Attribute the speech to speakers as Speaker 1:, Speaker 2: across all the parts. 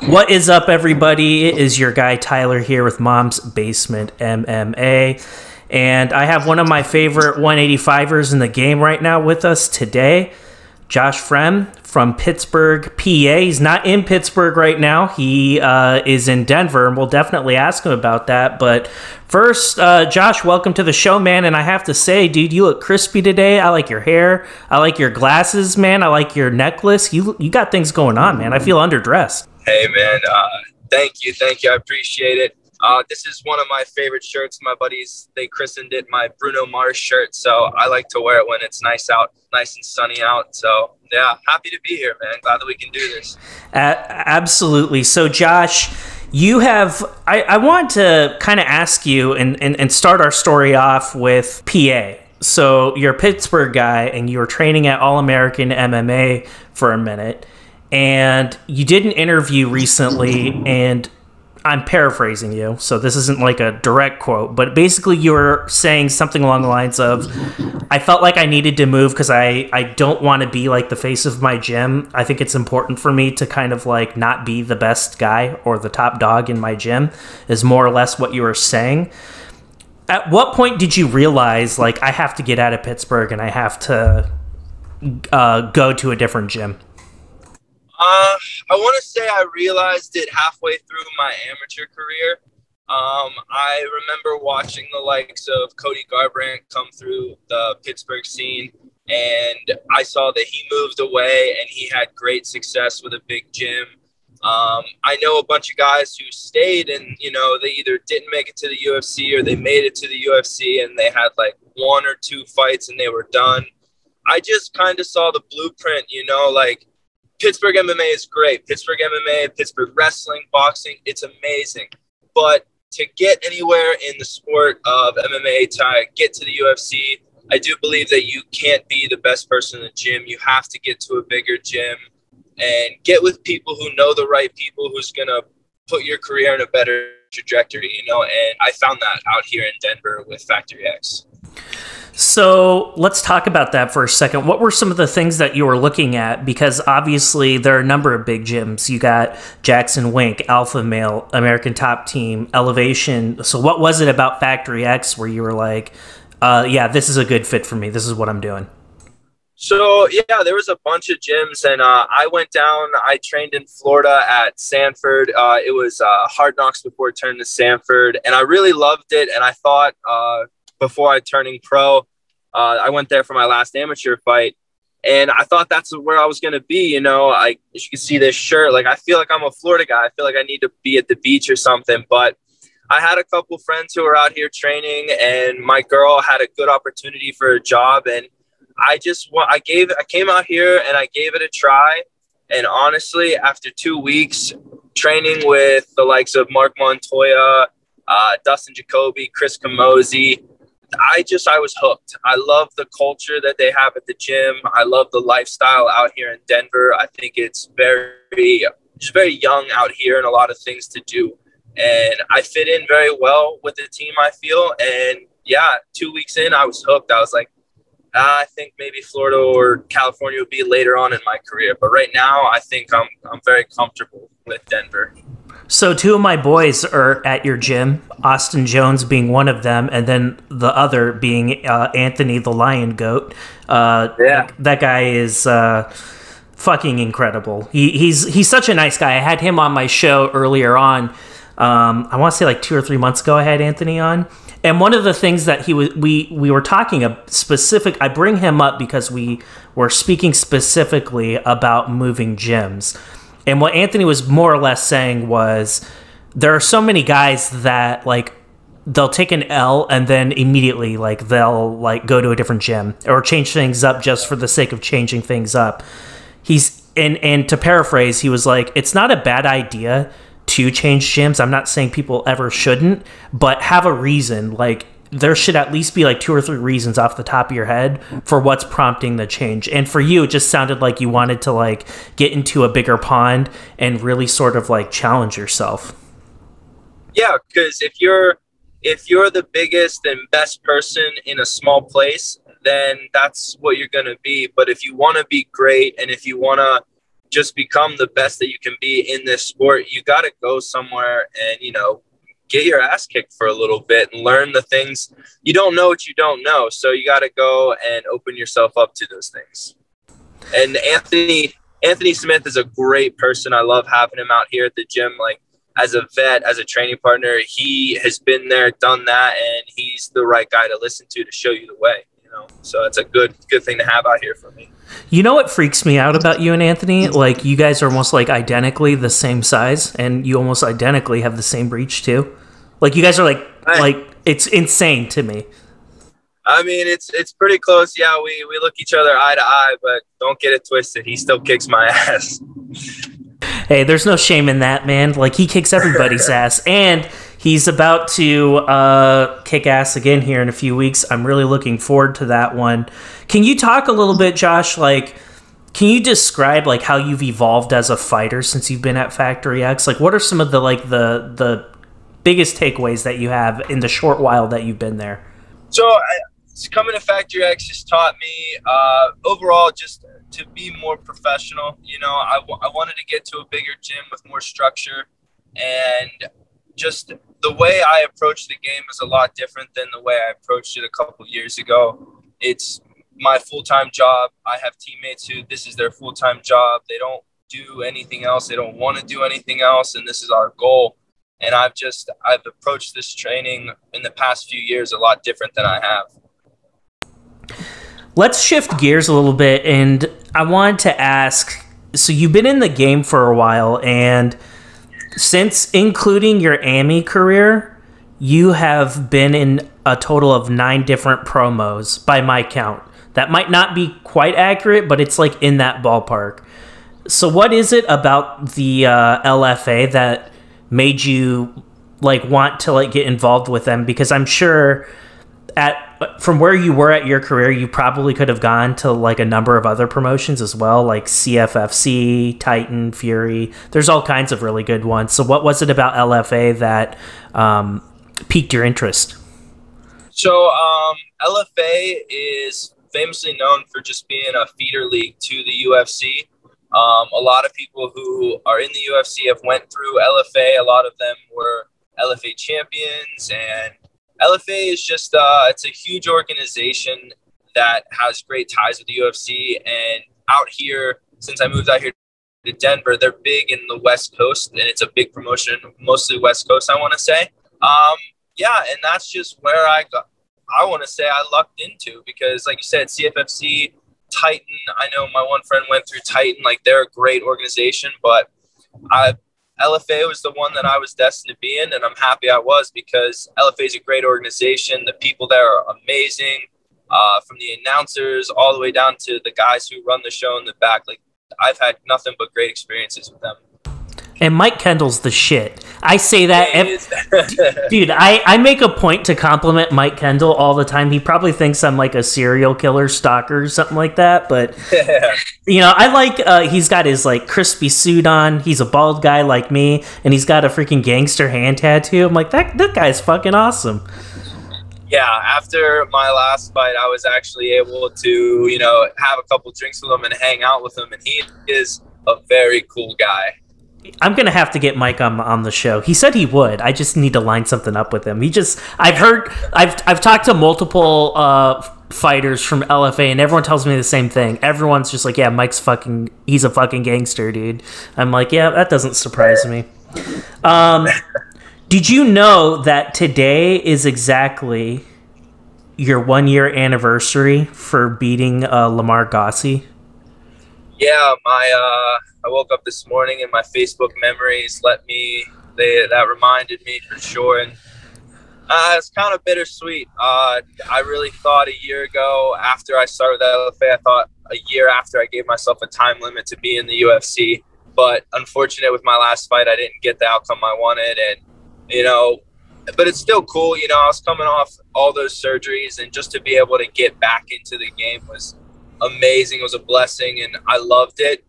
Speaker 1: What is up, everybody? It is your guy Tyler here with Mom's Basement MMA. And I have one of my favorite 185ers in the game right now with us today, Josh Fremd from Pittsburgh, PA. He's not in Pittsburgh right now. He is in Denver, and we'll definitely ask him about that. But first, Josh, welcome to the show, man. And I have to say, dude, you look crispy today. I like your hair. I like your glasses, man. I like your necklace. You got things going on, man. I feel underdressed.
Speaker 2: Hey, man. Thank you. I appreciate it. This is one of my favorite shirts. My buddies, they christened it my Bruno Mars shirt. So I like to wear it when it's nice out, nice and sunny out. So yeah, happy to be here, man. Glad that we can do this.
Speaker 1: Absolutely. So Josh, you have, I want to kind of ask you and start our story off with PA. So you're a Pittsburgh guy and you were training at All-American MMA for a minute. And you did an interview recently, and I'm paraphrasing you, so this isn't like a direct quote, but basically you were saying something along the lines of, I felt like I needed to move because I don't want to be like the face of my gym. I think it's important for me to kind of like not be the best guy or the top dog in my gym, is more or less what you were saying. At what point did you realize, like, I have to get out of Pittsburgh and I have to go to a different gym?
Speaker 2: I want to say I realized it halfway through my amateur career. I remember watching the likes of Cody Garbrandt come through the Pittsburgh scene, and I saw that he moved away and he had great success with a big gym. I know a bunch of guys who stayed and, you know, they either didn't make it to the UFC or they made it to the UFC and they had like 1 or 2 fights and they were done. I just kind of saw the blueprint, you know, like, Pittsburgh MMA is great. Pittsburgh MMA, Pittsburgh wrestling, boxing, it's amazing. But to get anywhere in the sport of MMA, to get to the UFC, I do believe that you can't be the best person in the gym. You have to get to a bigger gym and get with people who know the right people, who's going to put your career in a better trajectory, you know? And I found that out here in Denver with FactoryX.
Speaker 1: So let's talk about that for a second. What were some of the things that you were looking at? Because obviously there are a number of big gyms. You got Jackson Wink, Alpha Male, American Top Team, Elevation. So what was it about FactoryX where you were like, yeah, this is a good fit for me. This is what I'm doing?
Speaker 2: So, yeah, there was a bunch of gyms, and I went down. I trained in Florida at Sanford. It was Hard Knocks before turning to Sanford, and I really loved it. And I thought before I turning pro, I went there for my last amateur fight, and I thought that's where I was going to be. You know, as you can see this shirt, like, I feel like I'm a Florida guy. I feel like I need to be at the beach or something, but I had a couple friends who were out here training, and my girl had a good opportunity for a job, and I came out here and I gave it a try. And honestly, after 2 weeks training with the likes of Marc Montoya, Dustin Jacoby, Chris Camozzi, I was hooked. I love the culture that they have at the gym. I love the lifestyle out here in Denver. I think it's very young out here and a lot of things to do. And I fit in very well with the team, I feel. And yeah, 2 weeks in, I was hooked. I was like, I think maybe Florida or California would be later on in my career. But right now, I think I'm very comfortable with Denver.
Speaker 1: So 2 of my boys are at your gym, Austin Jones being one of them, and then the other being Anthony the Lion Goat.
Speaker 2: Yeah.
Speaker 1: That guy is fucking incredible. He's such a nice guy. I had him on my show earlier on. I want to say like 2 or 3 months ago I had Anthony on. And one of the things that we were talking I bring him up because we were speaking specifically about moving gyms. And what Anthony was more or less saying was there are so many guys that like they'll take an L and then immediately like they'll like go to a different gym or change things up just for the sake of changing things up. And to paraphrase, he was like, it's not a bad idea to change gyms. I'm not saying people ever shouldn't, but have a reason. Like, there should at least be like 2 or 3 reasons off the top of your head for what's prompting the change. And for you, it just sounded like you wanted to like get into a bigger pond and really sort of like challenge yourself.
Speaker 2: Yeah, because if you're the biggest and best person in a small place, then that's what you're going to be. But if you want to be great and if you want to just become the best that you can be in this sport, you got to go somewhere and, you know, get your ass kicked for a little bit and learn the things. You don't know what you don't know. So you got to go and open yourself up to those things. And Anthony Smith is a great person. I love having him out here at the gym. Like, as a vet, as a training partner, he has been there, done that, and he's the right guy to listen to show you the way, you know? So it's a good thing to have out here for me.
Speaker 1: You know what freaks me out about you and Anthony? Like, you guys are almost like identically the same size, and you almost identically have the same reach too. Like, you guys are like it's insane to me.
Speaker 2: I mean, it's pretty close. Yeah, we look each other eye to eye, but don't get it twisted. He still kicks my ass.
Speaker 1: Hey, there's no shame in that, man. Like, he kicks everybody's ass, and he's about to kick ass again here in a few weeks. I'm really looking forward to that one. Can you talk a little bit, Josh? Like, can you describe like how you've evolved as a fighter since you've been at FactoryX? Like, what are some of the biggest takeaways that you have in the short while that you've been there?
Speaker 2: So, coming to FactoryX has taught me overall just to be more professional. You know, I wanted to get to a bigger gym with more structure, and just the way I approach the game is a lot different than the way I approached it a couple years ago. It's my full-time job. I have teammates who this is their full-time job. They don't do anything else. They don't want to do anything else, and this is our goal. And I've approached this training in the past few years a lot different than I have.
Speaker 1: Let's shift gears a little bit, and I wanted to ask, so you've been in the game for a while, and since including your AMI career, you have been in a total of 9 different promos by my count. That might not be quite accurate, but it's like in that ballpark. So what is it about the LFA that made you like want to like get involved with them? Because I'm sure from where you were at your career, you probably could have gone to like a number of other promotions as well, like CFFC, Titan, Fury. There's all kinds of really good ones. So what was it about LFA that piqued your interest?
Speaker 2: So LFA is famously known for just being a feeder league to the UFC. A lot of people who are in the UFC have went through LFA. A lot of them were LFA champions, and LFA is just it's a huge organization that has great ties with the UFC. And out here, since I moved out here to Denver, they're big in the West Coast, and it's a big promotion, mostly West Coast, I want to say. Yeah, and that's just where I want to say I lucked into, because like you said, CFFC, Titan, I know my one friend went through Titan. Like, they're a great organization, but LFA was the one that I was destined to be in, and I'm happy I was, because LFA is a great organization. The people there are amazing, from the announcers all the way down to the guys who run the show in the back. Like, I've had nothing but great experiences with them.
Speaker 1: And Mike Kendall's the shit. I say that, dude, I make a point to compliment Mike Kendall all the time. He probably thinks I'm like a serial killer stalker or something like that. But, you know, I like, he's got his like crispy suit on. He's a bald guy like me, and he's got a freaking gangster hand tattoo. I'm like, that guy's fucking awesome.
Speaker 2: Yeah, after my last fight, I was actually able to, you know, have a couple drinks with him and hang out with him. And he is a very cool guy.
Speaker 1: I'm gonna have to get Mike on the show. He said he would. I just need to line something up with him. I've talked to multiple fighters from LFA, and everyone tells me the same thing. Everyone's just like, yeah, he's a fucking gangster, dude. I'm like, yeah, that doesn't surprise me. Did you know that today is exactly your 1-year anniversary for beating Lamar Gossi?
Speaker 2: Yeah, I woke up this morning and my Facebook memories that reminded me for sure. And it's kind of bittersweet. I really thought a year ago, after I started with LFA, I thought a year after I gave myself a time limit to be in the UFC. But unfortunate with my last fight, I didn't get the outcome I wanted. And, you know, but it's still cool. You know, I was coming off all those surgeries, and just to be able to get back into the game was amazing. It was a blessing, and I loved it.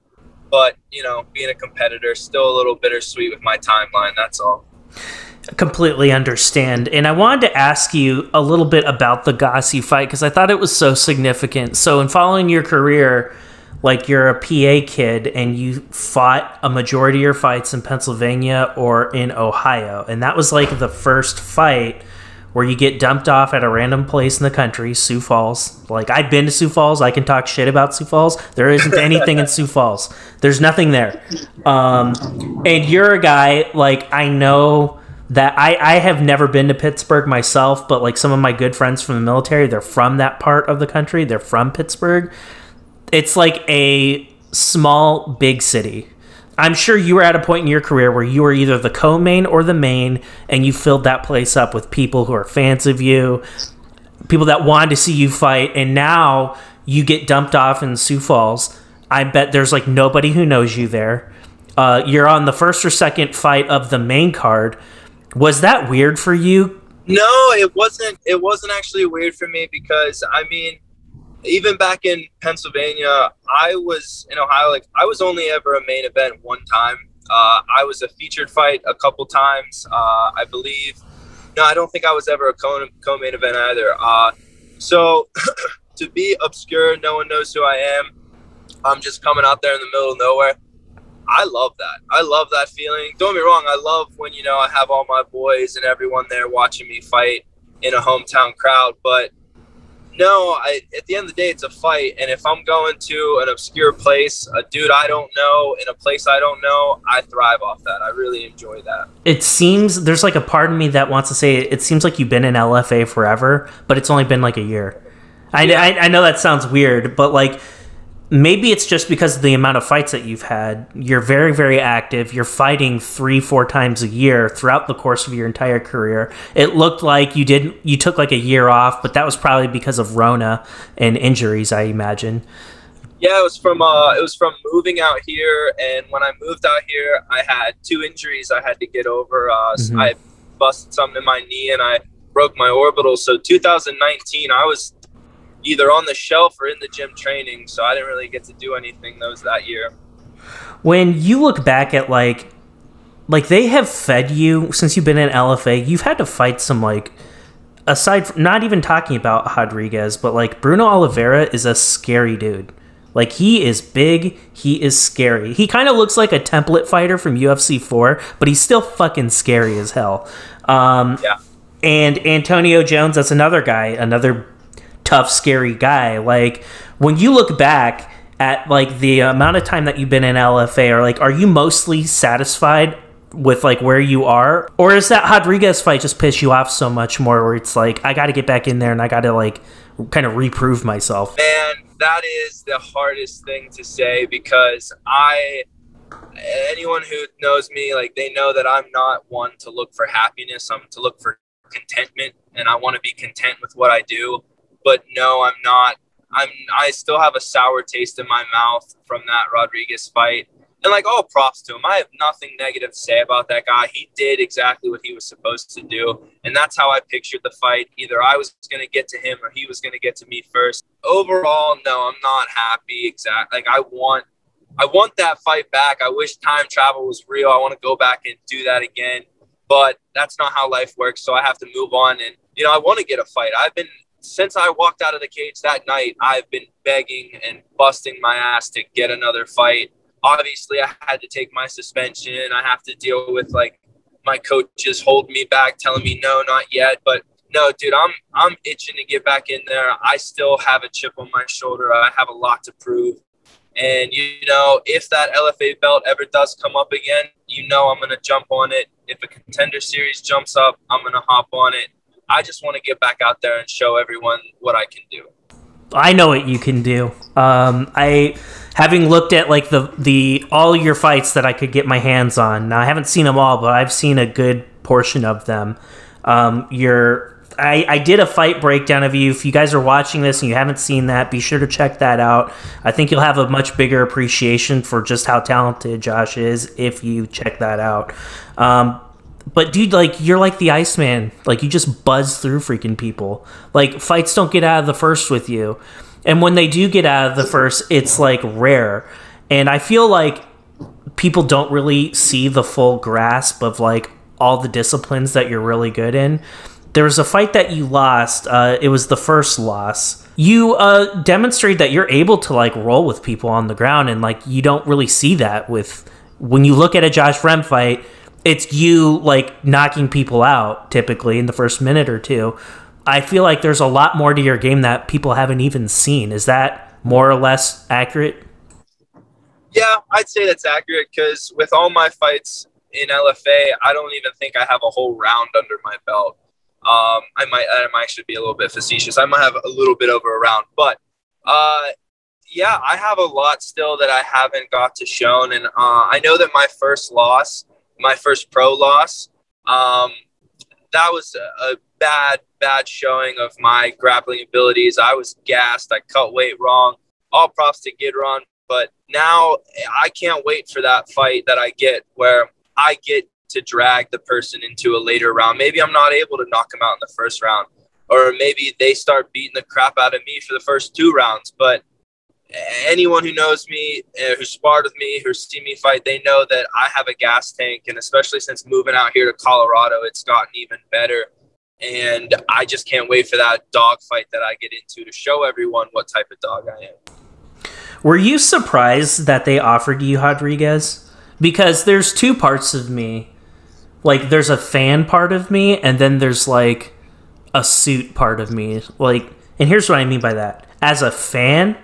Speaker 2: But, you know, being a competitor, still a little bittersweet with my timeline, that's all.
Speaker 1: Completely understand. And I wanted to ask you a little bit about the Gossi fight, because I thought it was so significant. So in following your career, like you're a PA kid and you fought a majority of your fights in Pennsylvania or in Ohio. And that was like the first fight where you get dumped off at a random place in the country, Sioux Falls. Like, I've been to Sioux Falls. I can talk shit about Sioux Falls. There isn't anything in Sioux Falls. There's nothing there. And you're a guy, like, I know that I have never been to Pittsburgh myself, but like some of my good friends from the military, they're from that part of the country. They're from Pittsburgh. It's like a small, big city. I'm sure you were at a point in your career where you were either the co-main or the main, and you filled that place up with people who are fans of you, people that wanted to see you fight, and now you get dumped off in Sioux Falls. I bet there's like nobody who knows you there. You're on the first or second fight of the main card. Was that weird for you?
Speaker 2: No, it wasn't. It wasn't actually weird for me because, I mean, even back in Pennsylvania, I was in Ohio. Like, I was only ever a main event one time. I was a featured fight a couple times, I believe. No, I don't think I was ever a co-main event either. So to be obscure, no one knows who I am. I'm just coming out there in the middle of nowhere. I love that. I love that feeling. Don't get me wrong. I love when, you know, I have all my boys and everyone there watching me fight in a hometown crowd. But no, at the end of the day, it's a fight. And if I'm going to an obscure place, a dude I don't know, in a place I don't know, I thrive off that. I really enjoy that.
Speaker 1: It seems, there's like a part of me that wants to say, it seems like you've been in LFA forever, but it's only been like a year. I know that sounds weird, but like, maybe it's just because of the amount of fights that you've had. You're very, very active. You're fighting 3-4 times a year throughout the course of your entire career. It looked like you took like a year off, but that was probably because of Rona and injuries, I imagine.
Speaker 2: Yeah, it was from moving out here, and when I moved out here, I had 2 injuries I had to get over. I busted something in my knee and I broke my orbital. So 2019, I was either on the shelf or in the gym training, so I didn't really get to do anything that year.
Speaker 1: When you look back at like they have fed you since you've been in LFA, you've had to fight some, like, aside from, not even talking about Rodriguez, but like Bruno Oliveira is a scary dude. Like, he is big, he is scary. He kind of looks like a template fighter from UFC 4, but he's still fucking scary as hell.
Speaker 2: Yeah. And
Speaker 1: Antonio Jones, that's another guy, another tough, scary guy. Like, when you look back at like the amount of time that you've been in LFA, or like, are you mostly satisfied with like where you are, or is that Rodriguez fight just piss you off so much more where it's like, I got to get back in there and I got to like kind of reprove myself?
Speaker 2: Man, that is the hardest thing to say, because anyone who knows me, like, they know that I'm not one to look for happiness. I'm to look for contentment, and I want to be content with what I do. But no, I'm not. I still have a sour taste in my mouth from that Rodriguez fight. And like, all props to him. I have nothing negative to say about that guy. He did exactly what he was supposed to do. And that's how I pictured the fight. Either I was going to get to him or he was going to get to me first. Overall, no, I'm not happy. Like, I want that fight back. I wish time travel was real. I want to go back and do that again. But that's not how life works. So I have to move on. And, you know, I want to get a fight. Since I walked out of the cage that night, I've been begging and busting my ass to get another fight. Obviously, I had to take my suspension. I have to deal with, like, my coaches holding me back, telling me no, not yet. But no, dude, I'm itching to get back in there. I still have a chip on my shoulder. I have a lot to prove. And, you know, if that LFA belt ever does come up again, you know I'm going to jump on it. If a contender series jumps up, I'm going to hop on it. I just want to get back out there and show everyone what I can do.
Speaker 1: I know what you can do. Having looked at like the all your fights that I could get my hands on. Now, I haven't seen them all, but I've seen a good portion of them. I did a fight breakdown of you. If you guys are watching this and you haven't seen that, be sure to check that out. I think you'll have a much bigger appreciation for just how talented Josh is if you check that out. But dude, like, you're like the Iceman. Like, you just buzz through freaking people. Like, fights don't get out of the first with you. And when they do get out of the first, it's like rare. And I feel like people don't really see the full grasp of like all the disciplines that you're really good in. There was a fight that you lost. It was the first loss. You demonstrate that you're able to like roll with people on the ground, and like you don't really see that with when you look at a Josh Fremd fight. It's you like knocking people out typically in the first minute or two. I feel like there's a lot more to your game that people haven't even seen. Is that more or less accurate?
Speaker 2: Yeah, I'd say that's accurate because with all my fights in LFA, I don't even think I have a whole round under my belt. I might actually be a little bit facetious. I might have a little bit over a round, but yeah, I have a lot still that I haven't got to shown. And I know that my first pro loss, that was a bad showing of my grappling abilities. I was gassed. I cut weight wrong. All props to Gidron. But now I can't wait for that fight that I get where I get to drag the person into a later round. Maybe I'm not able to knock them out in the first round, or maybe they start beating the crap out of me for the first 2 rounds. But anyone who knows me, who sparred with me, who's seen me fight, they know that I have a gas tank. And especially since moving out here to Colorado, it's gotten even better. And I just can't wait for that dog fight that I get into to show everyone what type of dog I am.
Speaker 1: Were you surprised that they offered you Rodriguez? Because there's 2 parts of me. Like, there's a fan part of me, and then there's, like, a suit part of me. Like, and here's what I mean by that. As a fan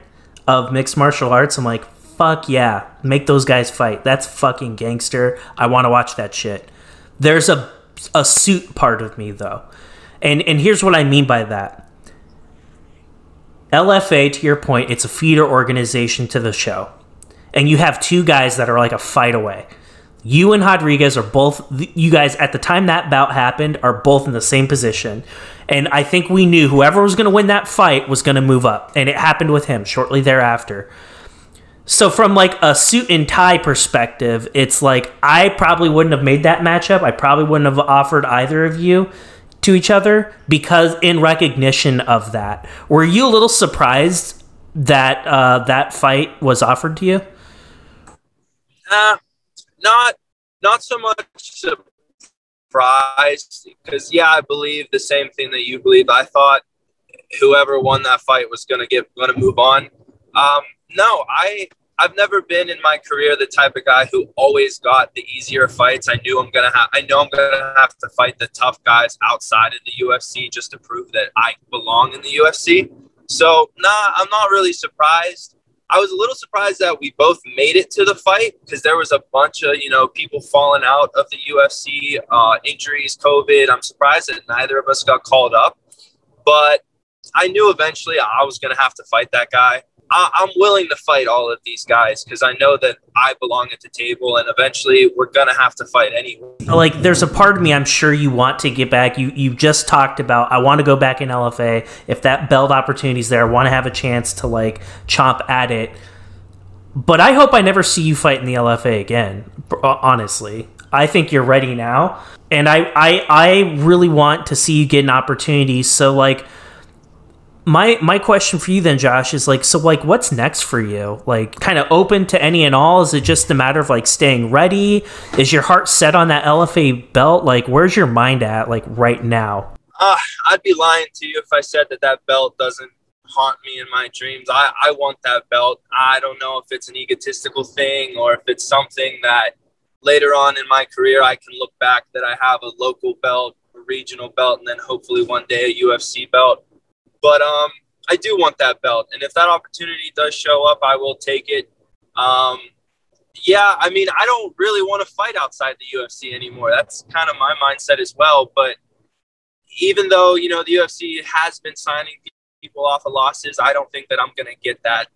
Speaker 1: of mixed martial arts, I'm like, fuck yeah, make those guys fight. That's fucking gangster. I want to watch that shit. There's a suit part of me, though. And here's what I mean by that. LFA, to your point, it's a feeder organization to the show. And you have 2 guys that are like a fight away. You and Rodriguez are both, you guys, at the time that bout happened, are both in the same position. And I think we knew whoever was going to win that fight was going to move up. And it happened with him shortly thereafter. So from like a suit and tie perspective, it's like I probably wouldn't have made that matchup. I probably wouldn't have offered either of you to each other because in recognition of that. Were you a little surprised that that fight was offered to you?
Speaker 2: Not so much surprised because, yeah, I believe the same thing that you believe. I thought whoever won that fight was going to move on. No, I've never been in my career the type of guy who always got the easier fights. I know I'm gonna have to fight the tough guys outside of the UFC just to prove that I belong in the UFC. So I'm not really surprised. I was a little surprised that we both made it to the fight because there was a bunch of, people falling out of the UFC, injuries, COVID. I'm surprised that neither of us got called up, but I knew eventually I was going to have to fight that guy. I'm willing to fight all of these guys because I know that I belong at the table and eventually we're going to have to fight anyway.
Speaker 1: Like, there's a part of me I'm sure you want to get back. You just talked about, I want to go back in LFA. If that belt opportunity's there, I want to have a chance to, like, chomp at it. But I hope I never see you fight in the LFA again, honestly. I think you're ready now. And I really want to see you get an opportunity. So, like, My question for you then, Josh, is like, so like, what's next for you? Like, kind of open to any and all? Is it just a matter of like staying ready? Is your heart set on that LFA belt? Like, where's your mind at like right now?
Speaker 2: I'd be lying to you if I said that belt doesn't haunt me in my dreams. I want that belt. I don't know if it's an egotistical thing or if it's something that later on in my career, I can look back that I have a local belt, a regional belt, and then hopefully one day a UFC belt. But I do want that belt. And if that opportunity does show up, I will take it. Yeah, I mean, I don't really want to fight outside the UFC anymore. That's kind of my mindset as well. But even though, the UFC has been signing people off of losses, I don't think that I'm going to get that.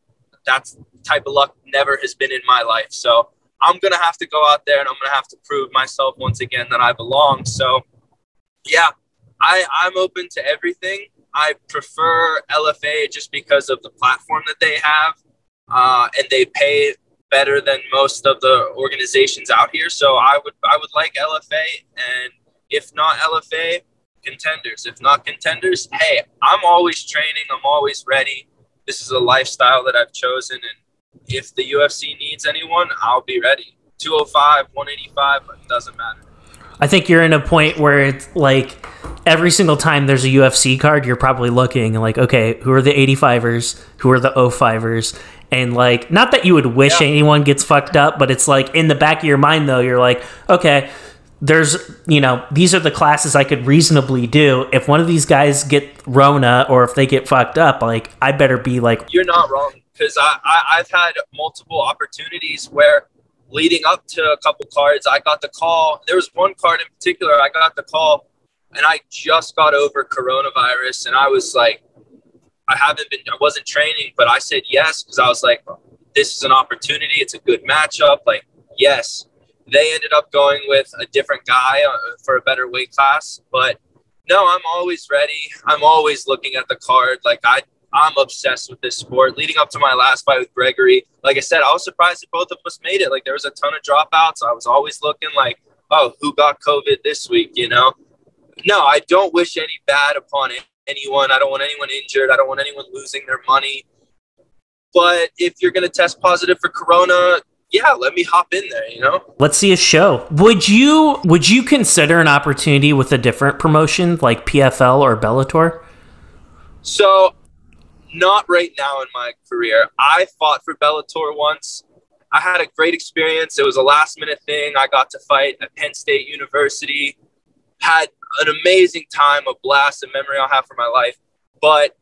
Speaker 2: That type of luck never has been in my life. So I'm going to have to go out there and I'm going to have to prove myself once again that I belong. So, yeah, I'm open to everything. I prefer LFA just because of the platform that they have, and they pay better than most of the organizations out here. So I would like LFA, and if not LFA, contenders. If not contenders, hey, I'm always training. I'm always ready. This is a lifestyle that I've chosen, and if the UFC needs anyone, I'll be ready. 205, 185, it doesn't matter.
Speaker 1: I think you're in a point where it's like every single time there's a UFC card, you're probably looking like, okay, who are the 85ers? Who are the 05ers? And like, not that you would wish anyone gets fucked up, but it's like in the back of your mind though, you're like, okay, there's, you know, these are the classes I could reasonably do. If one of these guys get Rona or if they get fucked up, like I better be like.
Speaker 2: You're not wrong, because I've had multiple opportunities where leading up to a couple cards, I got the call. There was one card in particular, I got the call and I just got over coronavirus. And I was like, I wasn't training, but I said yes, because I was like, this is an opportunity. It's a good matchup. Like, yes. They ended up going with a different guy for a better weight class. But no, I'm always ready. I'm always looking at the card. Like, I'm obsessed with this sport. Leading up to my last fight with Gregory, like I said, I was surprised that both of us made it. Like, there was a ton of dropouts. I was always looking like, oh, who got COVID this week, you know? No, I don't wish any bad upon anyone. I don't want anyone injured. I don't want anyone losing their money. But if you're going to test positive for corona, yeah, let me hop in there, you know?
Speaker 1: Let's see a show. Would you consider an opportunity with a different promotion like PFL or Bellator?
Speaker 2: So, not right now in my career. I fought for Bellator once. I had a great experience. It was a last-minute thing. I got to fight at Penn State University. Had an amazing time, a blast, a memory I'll have for my life. But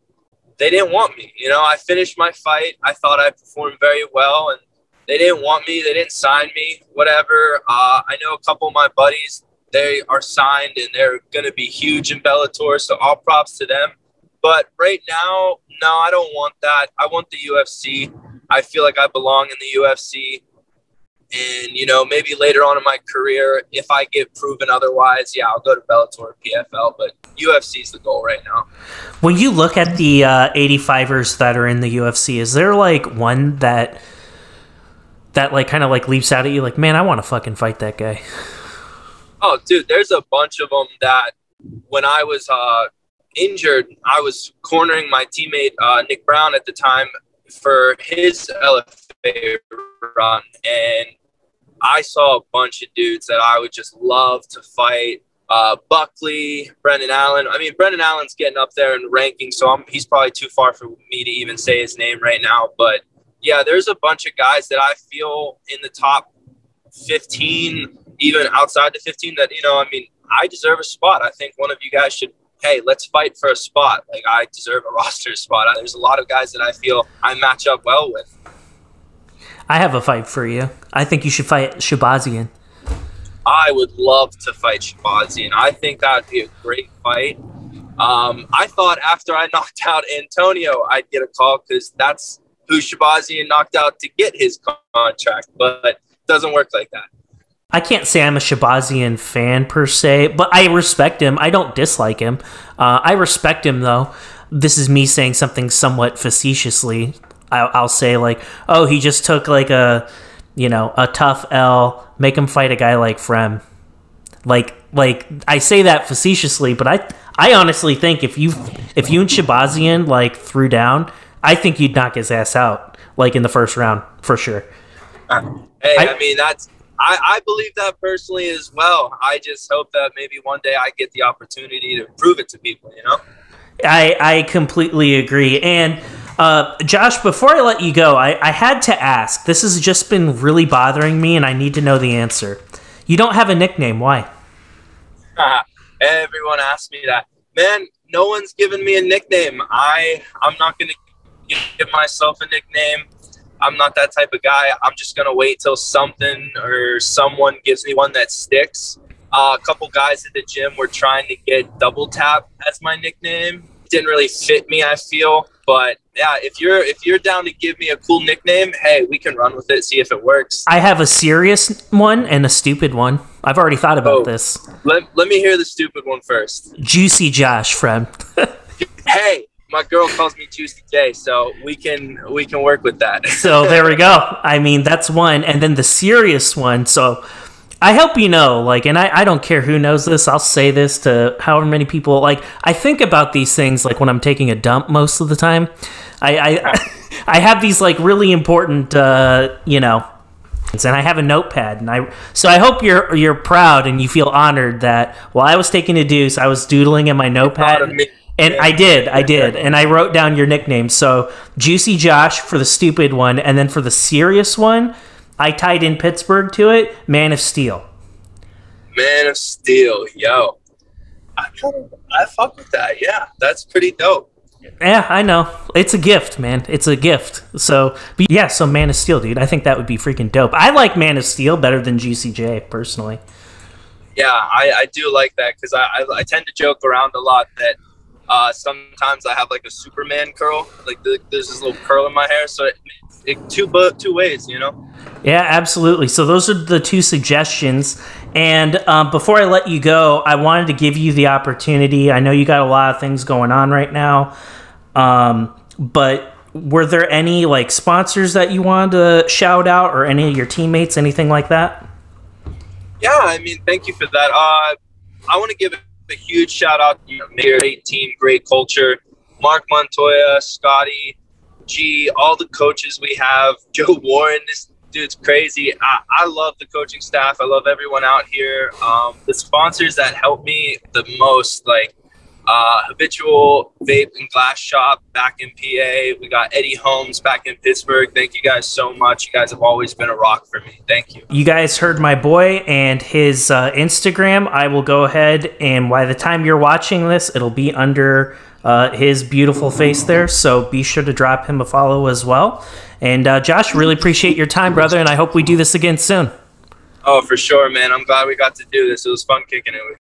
Speaker 2: they didn't want me. You know, I finished my fight. I thought I performed very well, and they didn't want me. They didn't sign me, whatever. I know a couple of my buddies, they are signed and they're going to be huge in Bellator. So all props to them. But right now, no, I don't want that. I want the UFC. I feel like I belong in the UFC. And, you know, maybe later on in my career, if I get proven otherwise, yeah, I'll go to Bellator or PFL. But UFC is the goal right now.
Speaker 1: When you look at the 85ers that are in the UFC, is there like one that like kind of like leaps out at you like, man, I want to fucking fight that guy?
Speaker 2: Oh, dude, there's a bunch of them that when I was injured, I was cornering my teammate Nick Brown at the time for his LFA run. And I saw a bunch of dudes that I would just love to fight. Buckley, Brendan Allen. I mean, Brendan Allen's getting up there in ranking, so he's probably too far for me to even say his name right now. But yeah, there's a bunch of guys that I feel in the top 15, even outside the 15, that, you know, I mean, I deserve a spot. I think one of you guys should, hey, let's fight for a spot. Like, I deserve a roster spot. There's a lot of guys that I feel I match up well with.
Speaker 1: I have a fight for you. I think you should fight Shabazian.
Speaker 2: I would love to fight Shabazian. I think that would be a great fight. I thought after I knocked out Antonio, I'd get a call, because that's who Shabazian knocked out to get his contract, but it doesn't work like that.
Speaker 1: I can't say I'm a Shabazian fan per se, but I respect him. I don't dislike him. I respect him, though. This is me saying something somewhat facetiously. I'll say like, oh, he just took like a tough L. Make him fight a guy like Fremd. Like I say that facetiously, but I honestly think if you and Shabazian like threw down, I think you'd knock his ass out like in the first round for sure.
Speaker 2: Hey, I mean, I believe that personally as well. I just hope that maybe one day I get the opportunity to prove it to people, you know?
Speaker 1: I completely agree. And Josh, before I let you go, I had to ask. This has just been really bothering me, and I need to know the answer. You don't have a nickname. Why?
Speaker 2: Everyone asks me that. Man, no one's given me a nickname. I'm not going to give myself a nickname. I'm not that type of guy. I'm just going to wait till something or someone gives me one that sticks. A couple guys at the gym were trying to get Double Tap as my nickname. It didn't really fit me, I feel. But yeah, if you're down to give me a cool nickname, hey, we can run with it, see if it works.
Speaker 1: I have a serious one and a stupid one. I've already thought about this.
Speaker 2: Let me hear the stupid one first.
Speaker 1: Juicy Josh, Fremd.
Speaker 2: Hey, my girl calls me Juicy J, so we can work with that.
Speaker 1: So there we go. I mean, that's one. And then the serious one. So I hope you know, like, and I don't care who knows this. I'll say this to however many people. Like, I think about these things like when I'm taking a dump most of the time. I have these like really important, and I have a notepad, and so I hope you're proud and you feel honored that while I was taking a deuce, I was doodling in my notepad, and I did, and I wrote down your nickname. So Juicy Josh for the stupid one, and then for the serious one, I tied in Pittsburgh to it, Man of Steel.
Speaker 2: Man of Steel, yo, I fuck with that. Yeah, that's pretty dope.
Speaker 1: Yeah, I know. It's a gift, man. It's a gift. So, but yeah, so Man of Steel, dude. I think that would be freaking dope. I like Man of Steel better than Juicy J, personally.
Speaker 2: Yeah, I do like that because I tend to joke around a lot that sometimes I have like a Superman curl. Like there's this little curl in my hair. So it two ways, you know?
Speaker 1: Yeah, absolutely. So those are the two suggestions. And before I let you go, I wanted to give you the opportunity. I know you got a lot of things going on right now. But were there any like sponsors that you wanted to shout out, or any of your teammates, anything like that?
Speaker 2: Yeah, I mean, thank you for that. I want to give a huge shout out to great team, great culture. Marc Montoya, Scotty, G, all the coaches we have. Joe Warren, this dude's crazy. I love the coaching staff. I love everyone out here. The sponsors that help me the most, like Habitual Vape and Glass Shop back in PA. We got Eddie Holmes back in Pittsburgh. Thank you guys so much. You guys have always been a rock for me. Thank you. You
Speaker 1: guys heard my boy and his Instagram. I will go ahead, and by the time you're watching this, it'll be under his beautiful face there. So be sure to drop him a follow as well. And Josh, really appreciate your time, brother, and I hope we do this again soon.
Speaker 2: Oh, for sure, man. I'm glad we got to do this. It was fun kicking it with you.